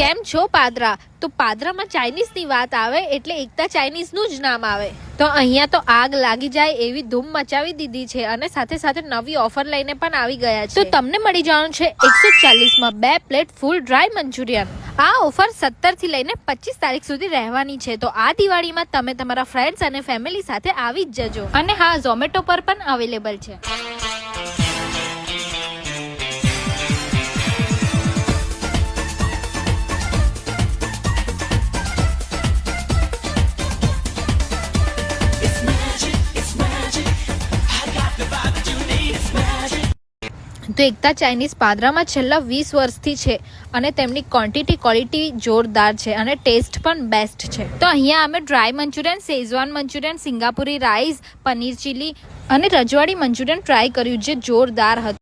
કેમ છો પાદરા? તો પાદરામાં ચાઇનીઝની વાત આવે એટલે એકતા ચાઇનીઝનું જ નામ આવે. તો અહીંયા તો આગ લાગી જાય એવી ધૂમ મચાવી દીધી છે અને સાથે સાથે નવી ઓફર લઈને પણ આવી ગયા છે. તો તમને મળી જવાનું છે 140 માં 2 પ્લેટ ફૂલ ડ્રાય મંચુરિયન. આ ઓફર 17 થી લઈને 25 તારીખ સુધી રહેવાની છે. તો આ દિવાળીમાં તમે તમારા ફ્રેન્ડ્સ અને ફેમિલી સાથે આવી જ જજો. અને હા, ઝોમેટો પર પણ અવેલેબલ છે. તો એકતા ચાઇનીઝ પાદરામાં છેલ્લા 20 વર્ષથી છે અને તેમની ક્વોલિટી જોરદાર છે અને ટેસ્ટ પણ બેસ્ટ છે. તો અહીંયા અમે ડ્રાય મંચુરિયન, શેઝવાન મંચુરિયન, સિંગાપુરી રાઈસ, પનીર ચીલી અને રજવાડી મંચુરિયન ટ્રાય કર્યું જે જોરદાર હતું.